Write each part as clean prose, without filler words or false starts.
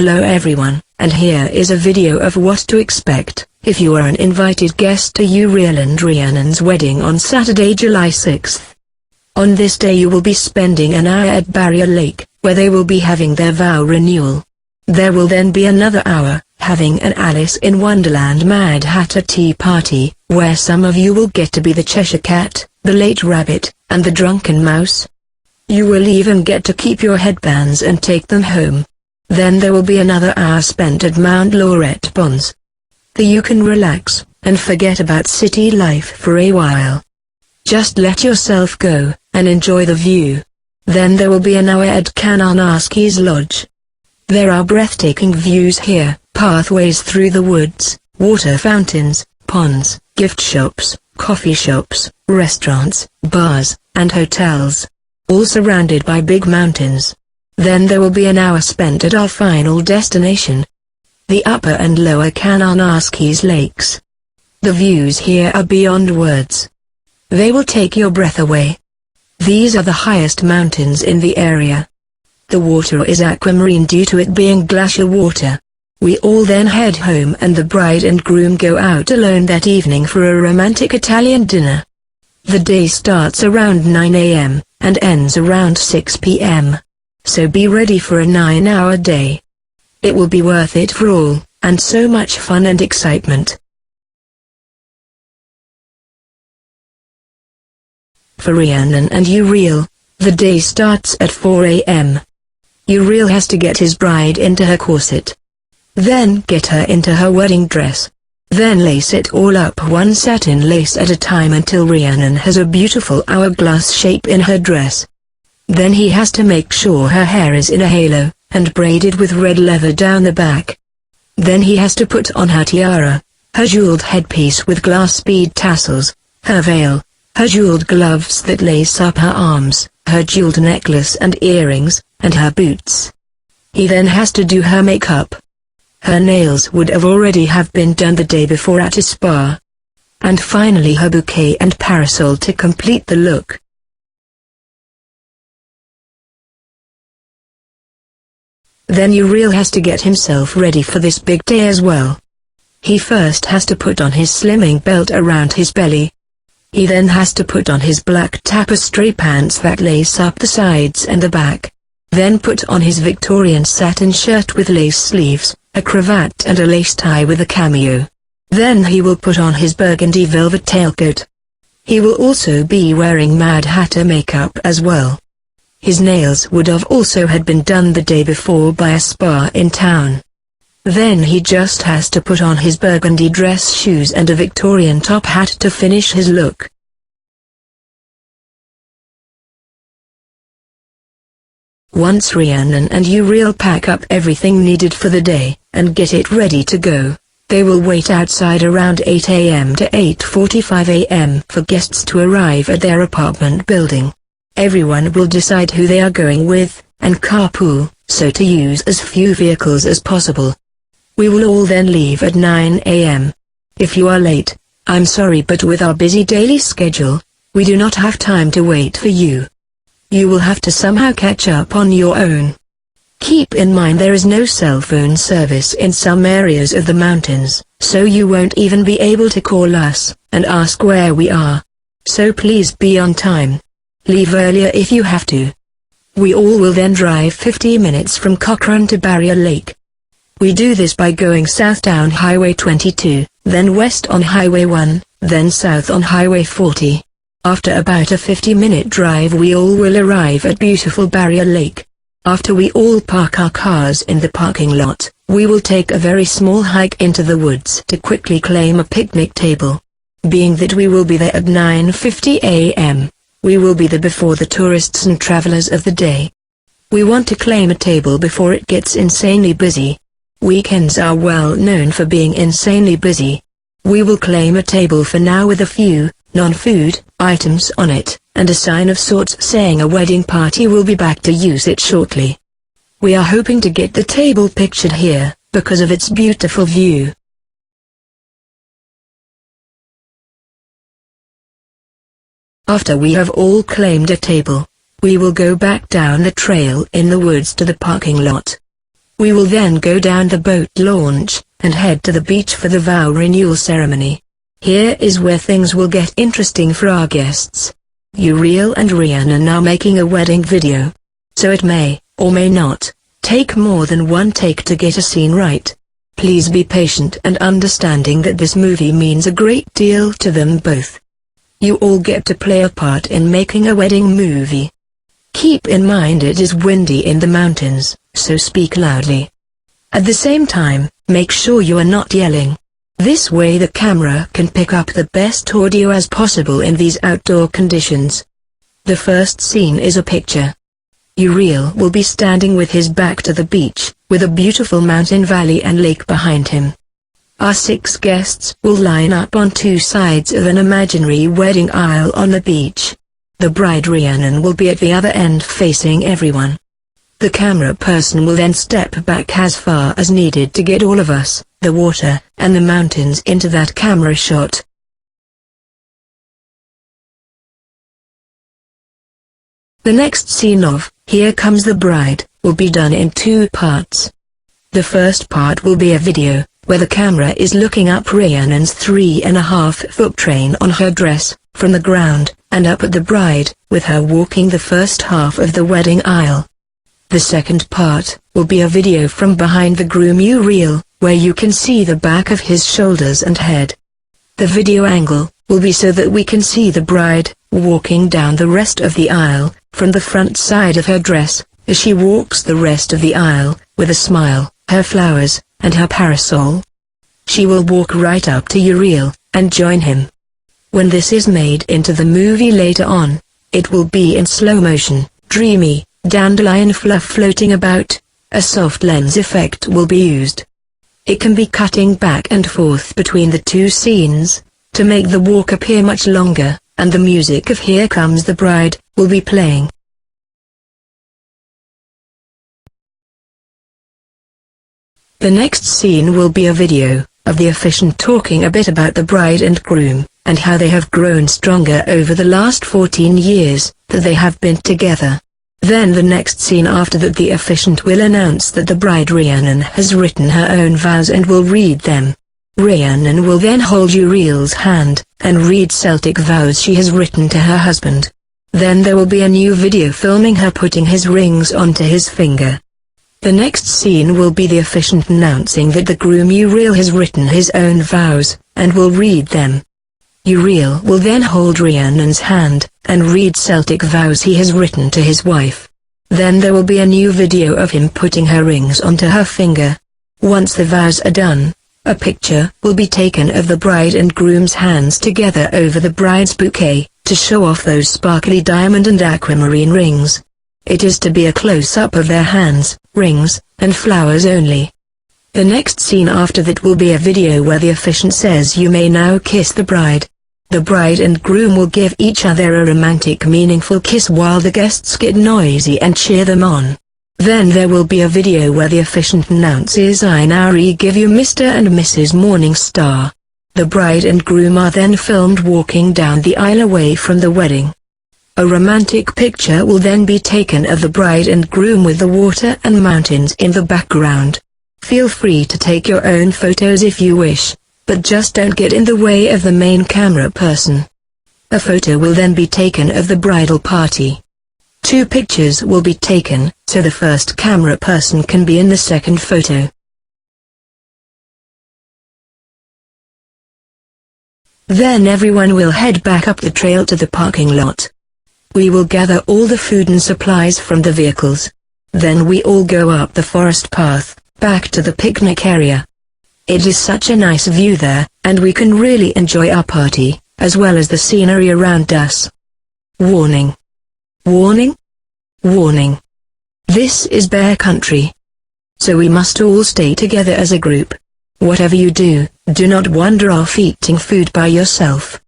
Hello everyone, and here is a video of what to expect if you are an invited guest to Uriel and Rhiannon's wedding on Saturday, July 6th. On this day you will be spending an hour at Barrier Lake, where they will be having their vow renewal. There will then be another hour, having an Alice in Wonderland Mad Hatter tea party, where some of you will get to be the Cheshire Cat, the Late Rabbit, and the Drunken Mouse. You will even get to keep your headbands and take them home. Then there will be another hour spent at Mount Lorette Ponds. There you can relax, and forget about city life for a while. Just let yourself go, and enjoy the view. Then there will be an hour at Kananaskis Lodge. There are breathtaking views here, pathways through the woods, water fountains, ponds, gift shops, coffee shops, restaurants, bars, and hotels. All surrounded by big mountains. Then there will be an hour spent at our final destination, the upper and lower Kananaskis lakes. The views here are beyond words. They will take your breath away. These are the highest mountains in the area. The water is aquamarine due to it being glacial water. We all then head home and the bride and groom go out alone that evening for a romantic Italian dinner. The day starts around 9 a.m. and ends around 6 p.m. So be ready for a 9-hour day. It will be worth it for all, and so much fun and excitement. For Rhiannon and Uriel, the day starts at 4 a.m. Uriel has to get his bride into her corset. Then get her into her wedding dress. Then lace it all up one satin lace at a time until Rhiannon has a beautiful hourglass shape in her dress. Then he has to make sure her hair is in a halo, and braided with red leather down the back. Then he has to put on her tiara, her jeweled headpiece with glass bead tassels, her veil, her jeweled gloves that lace up her arms, her jeweled necklace and earrings, and her boots. He then has to do her makeup. Her nails would have already have been done the day before at a spa. And finally her bouquet and parasol to complete the look. Then Uriel has to get himself ready for this big day as well. He first has to put on his slimming belt around his belly. He then has to put on his black tapestry pants that lace up the sides and the back. Then put on his Victorian satin shirt with lace sleeves, a cravat and a lace tie with a cameo. Then he will put on his burgundy velvet tailcoat. He will also be wearing Mad Hatter makeup as well. His nails would have also had been done the day before by a spa in town. Then he just has to put on his burgundy dress shoes and a Victorian top hat to finish his look. Once Rhiannon and Uriel pack up everything needed for the day, and get it ready to go, they will wait outside around 8 a.m. to 8:45 a.m. for guests to arrive at their apartment building. Everyone will decide who they are going with, and carpool, so to use as few vehicles as possible. We will all then leave at 9 a.m. If you are late, I'm sorry, but with our busy daily schedule, we do not have time to wait for you. You will have to somehow catch up on your own. Keep in mind there is no cell phone service in some areas of the mountains, so you won't even be able to call us and ask where we are. So please be on time. Leave earlier if you have to. We all will then drive 50 minutes from Cochrane to Barrier Lake. We do this by going south down Highway 22, then west on Highway 1, then south on Highway 40. After about a 50-minute drive we all will arrive at beautiful Barrier Lake. After we all park our cars in the parking lot, we will take a very small hike into the woods to quickly claim a picnic table. Being that we will be there at 9:50 a.m., we will be there before the tourists and travelers of the day. We want to claim a table before it gets insanely busy. Weekends are well known for being insanely busy. We will claim a table for now with a few non-food items on it, and a sign of sorts saying a wedding party will be back to use it shortly. We are hoping to get the table pictured here, because of its beautiful view. After we have all claimed a table, we will go back down the trail in the woods to the parking lot. We will then go down the boat launch, and head to the beach for the vow renewal ceremony. Here is where things will get interesting for our guests. Uriel and Rhiannon are now making a wedding video. So it may, or may not, take more than one take to get a scene right. Please be patient and understanding that this movie means a great deal to them both. You all get to play a part in making a wedding movie. Keep in mind it is windy in the mountains, so speak loudly. At the same time, make sure you are not yelling. This way the camera can pick up the best audio as possible in these outdoor conditions. The first scene is a picture. Uriel will be standing with his back to the beach, with a beautiful mountain valley and lake behind him. Our 6 guests will line up on 2 sides of an imaginary wedding aisle on the beach. The bride Rhiannon will be at the other end facing everyone. The camera person will then step back as far as needed to get all of us, the water, and the mountains into that camera shot. The next scene of Here Comes the Bride will be done in 2 parts. The first part will be a video, where the camera is looking up Rhiannon's 3.5-foot train on her dress, from the ground, and up at the bride, with her walking the first half of the wedding aisle. The second part will be a video from behind the groom Uriel, where you can see the back of his shoulders and head. The video angle will be so that we can see the bride walking down the rest of the aisle, from the front side of her dress, as she walks the rest of the aisle, with a smile, her flowers, and her parasol. She will walk right up to Uriel, and join him. When this is made into the movie later on, it will be in slow motion, dreamy, dandelion fluff floating about, a soft lens effect will be used. It can be cutting back and forth between the 2 scenes, to make the walk appear much longer, and the music of Here Comes the Bride will be playing. The next scene will be a video of the officiant talking a bit about the bride and groom, and how they have grown stronger over the last 14 years that they have been together. Then the next scene after that, the officiant will announce that the bride Rhiannon has written her own vows and will read them. Rhiannon will then hold Uriel's hand, and read Celtic vows she has written to her husband. Then there will be a new video filming her putting his rings onto his finger. The next scene will be the officiant announcing that the groom Uriel has written his own vows, and will read them. Uriel will then hold Rhiannon's hand, and read Celtic vows he has written to his wife. Then there will be a new video of him putting her rings onto her finger. Once the vows are done, a picture will be taken of the bride and groom's hands together over the bride's bouquet, to show off those sparkly diamond and aquamarine rings. It is to be a close-up of their hands, rings, and flowers only. The next scene after that will be a video where the officiant says you may now kiss the bride. The bride and groom will give each other a romantic meaningful kiss while the guests get noisy and cheer them on. Then there will be a video where the officiant announces I now give you Mr. and Mrs. Morningstar. The bride and groom are then filmed walking down the aisle away from the wedding. A romantic picture will then be taken of the bride and groom with the water and mountains in the background. Feel free to take your own photos if you wish, but just don't get in the way of the main camera person. A photo will then be taken of the bridal party. 2 pictures will be taken, so the first camera person can be in the second photo. Then everyone will head back up the trail to the parking lot. We will gather all the food and supplies from the vehicles. Then we all go up the forest path, back to the picnic area. It is such a nice view there, and we can really enjoy our party, as well as the scenery around us. Warning. Warning? Warning. This is bear country. So we must all stay together as a group. Whatever you do, do not wander off eating food by yourself.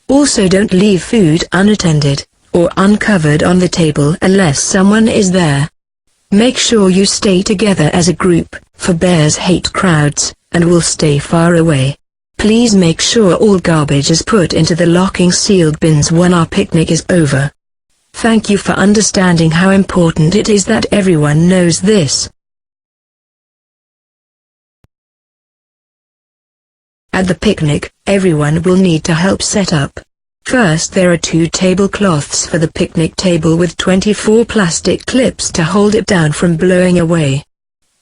Also don't leave food unattended, or uncovered on the table unless someone is there. Make sure you stay together as a group, for bears hate crowds, and will stay far away. Please make sure all garbage is put into the locking sealed bins when our picnic is over. Thank you for understanding how important it is that everyone knows this. At the picnic, everyone will need to help set up. First, there are 2 tablecloths for the picnic table with 24 plastic clips to hold it down from blowing away.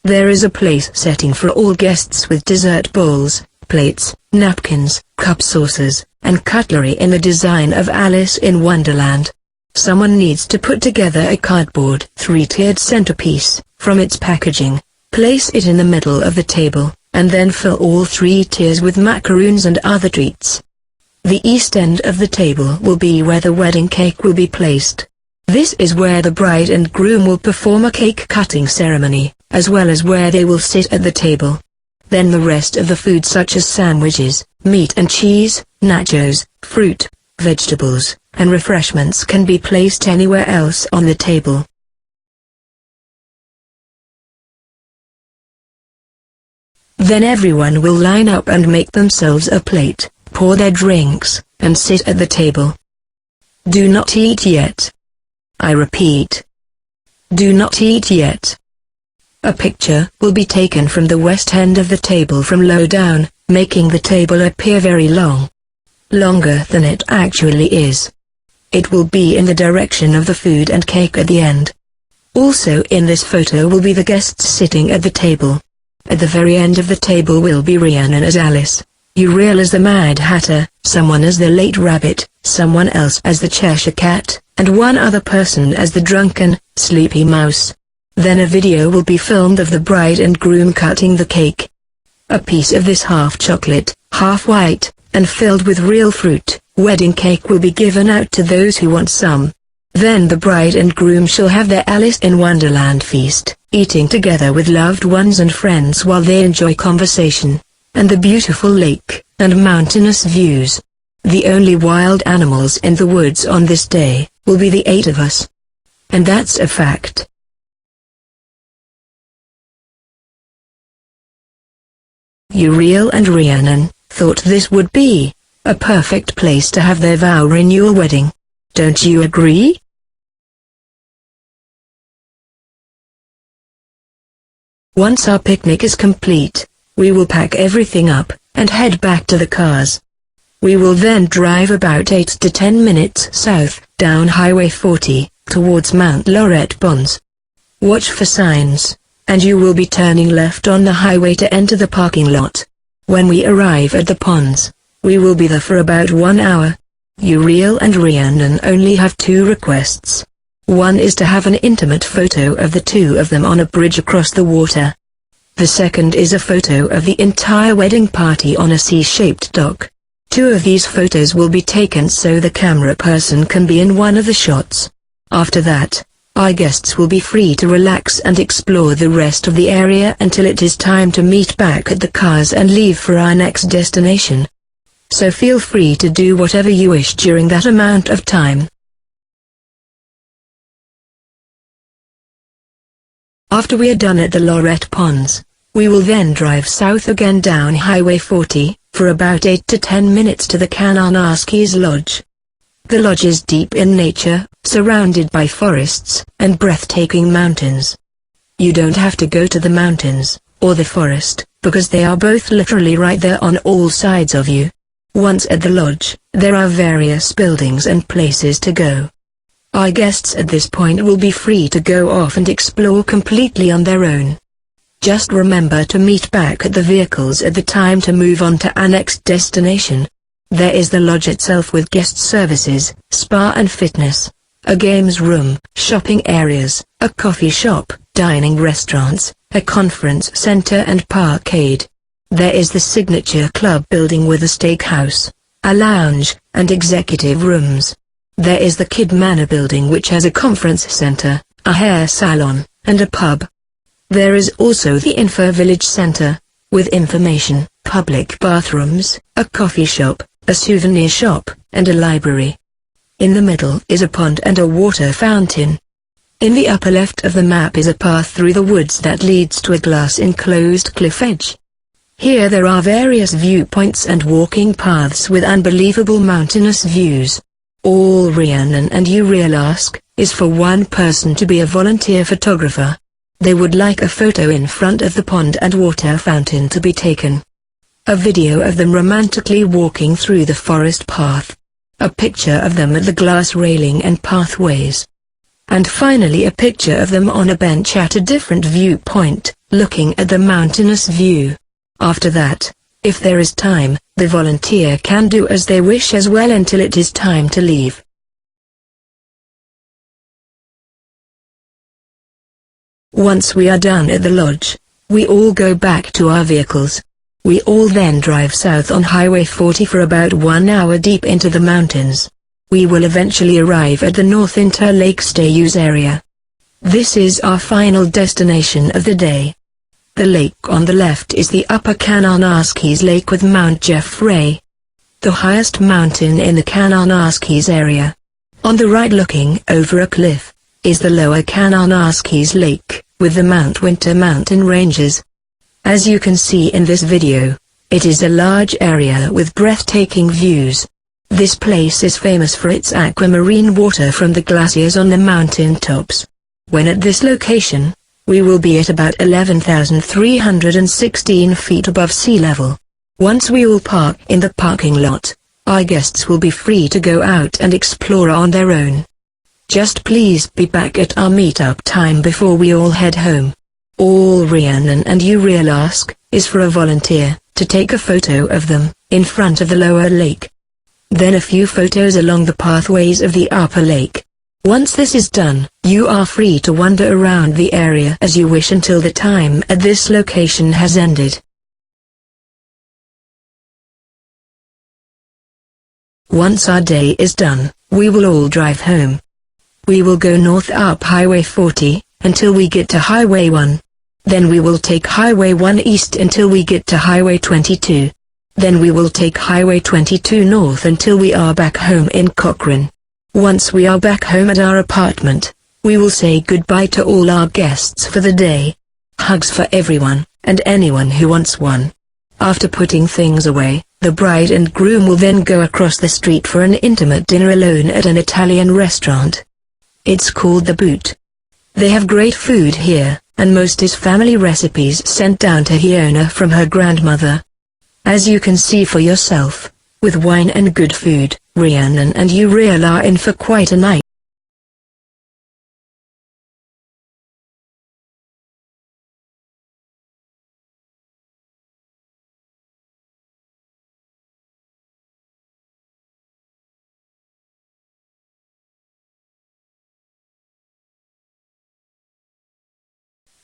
There is a place setting for all guests with dessert bowls, plates, napkins, cup saucers, and cutlery in the design of Alice in Wonderland. Someone needs to put together a cardboard 3-tiered centerpiece. From its packaging, place it in the middle of the table, and then fill all 3 tiers with macaroons and other treats. The east end of the table will be where the wedding cake will be placed. This is where the bride and groom will perform a cake-cutting ceremony, as well as where they will sit at the table. Then the rest of the food such as sandwiches, meat and cheese, nachos, fruit, vegetables, and refreshments can be placed anywhere else on the table. Then everyone will line up and make themselves a plate, pour their drinks, and sit at the table. Do not eat yet. I repeat. Do not eat yet. A picture will be taken from the west end of the table from low down, making the table appear very long. Longer than it actually is. It will be in the direction of the food and cake at the end. Also in this photo will be the guests sitting at the table. At the very end of the table will be Rhiannon as Alice, Uriel as the Mad Hatter, someone as the Late Rabbit, someone else as the Cheshire Cat, and one other person as the drunken, sleepy mouse. Then a video will be filmed of the bride and groom cutting the cake. A piece of this half chocolate, half white, and filled with real fruit, wedding cake will be given out to those who want some. Then the bride and groom shall have their Alice in Wonderland feast, eating together with loved ones and friends while they enjoy conversation, and the beautiful lake, and mountainous views. The only wild animals in the woods on this day, will be the 8 of us. And that's a fact. Uriel and Rhiannon thought this would be a perfect place to have their vow renewal wedding. Don't you agree? Once our picnic is complete, we will pack everything up, and head back to the cars. We will then drive about 8 to 10 minutes south, down Highway 40, towards Mount Lorette Ponds. Watch for signs, and you will be turning left on the highway to enter the parking lot. When we arrive at the ponds, we will be there for about 1 hour. Uriel and Rhiannon only have 2 requests. One is to have an intimate photo of the 2 of them on a bridge across the water. The second is a photo of the entire wedding party on a C-shaped dock. 2 of these photos will be taken so the camera person can be in one of the shots. After that, our guests will be free to relax and explore the rest of the area until it is time to meet back at the cars and leave for our next destination. So feel free to do whatever you wish during that amount of time. After we are done at the Lorette Ponds, we will then drive south again down Highway 40, for about 8 to 10 minutes to the Kananaskis Lodge. The lodge is deep in nature, surrounded by forests and breathtaking mountains. You don't have to go to the mountains, or the forest, because they are both literally right there on all sides of you. Once at the lodge, there are various buildings and places to go. Our guests at this point will be free to go off and explore completely on their own. Just remember to meet back at the vehicles at the time to move on to our next destination. There is the lodge itself with guest services, spa and fitness, a games room, shopping areas, a coffee shop, dining restaurants, a conference center and parkade. There is the signature club building with a steakhouse, a lounge, and executive rooms. There is the Kid Manor building which has a conference center, a hair salon, and a pub. There is also the Info Village Center, with information, public bathrooms, a coffee shop, a souvenir shop, and a library. In the middle is a pond and a water fountain. In the upper left of the map is a path through the woods that leads to a glass-enclosed cliff edge. Here there are various viewpoints and walking paths with unbelievable mountainous views. All Rhiannon and Uriel ask is for one person to be a volunteer photographer. They would like a photo in front of the pond and water fountain to be taken. a video of them romantically walking through the forest path, a picture of them at the glass railing and pathways, and finally a picture of them on a bench at a different viewpoint, looking at the mountainous view. After that, if there is time, the volunteer can do as they wish as well until it is time to leave. Once we are done at the lodge, we all go back to our vehicles. We all then drive south on Highway 40 for about 1 hour deep into the mountains. We will eventually arrive at the North Interlake Stayus area. This is our final destination of the day. The lake on the left is the Upper Kananaskis Lake with Mount Jeffrey, the highest mountain in the Kananaskis area. On the right, looking over a cliff, is the Lower Kananaskis Lake, with the Mount Winter mountain ranges. As you can see in this video, it is a large area with breathtaking views. This place is famous for its aquamarine water from the glaciers on the mountain tops. When at this location, we will be at about 11,316 feet above sea level. Once we all park in the parking lot, our guests will be free to go out and explore on their own. Just please be back at our meetup time before we all head home. All Rhiannon and Uriel ask is for a volunteer to take a photo of them in front of the lower lake. Then a few photos along the pathways of the upper lake. Once this is done, you are free to wander around the area as you wish until the time at this location has ended. Once our day is done, we will all drive home. We will go north up Highway 40, until we get to Highway 1. Then we will take Highway 1 east until we get to Highway 22. Then we will take Highway 22 north until we are back home in Cochrane. Once we are back home at our apartment, we will say goodbye to all our guests for the day. Hugs for everyone, and anyone who wants one. After putting things away, the bride and groom will then go across the street for an intimate dinner alone at an Italian restaurant. It's called The Boot. They have great food here, and most is family recipes sent down to Hiona from her grandmother. As you can see for yourself, with wine and good food, Rhiannon and Uriel are in for quite a night.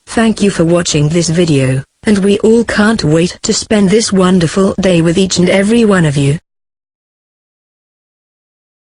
Thank you for watching this video, and we all can't wait to spend this wonderful day with each and every one of you.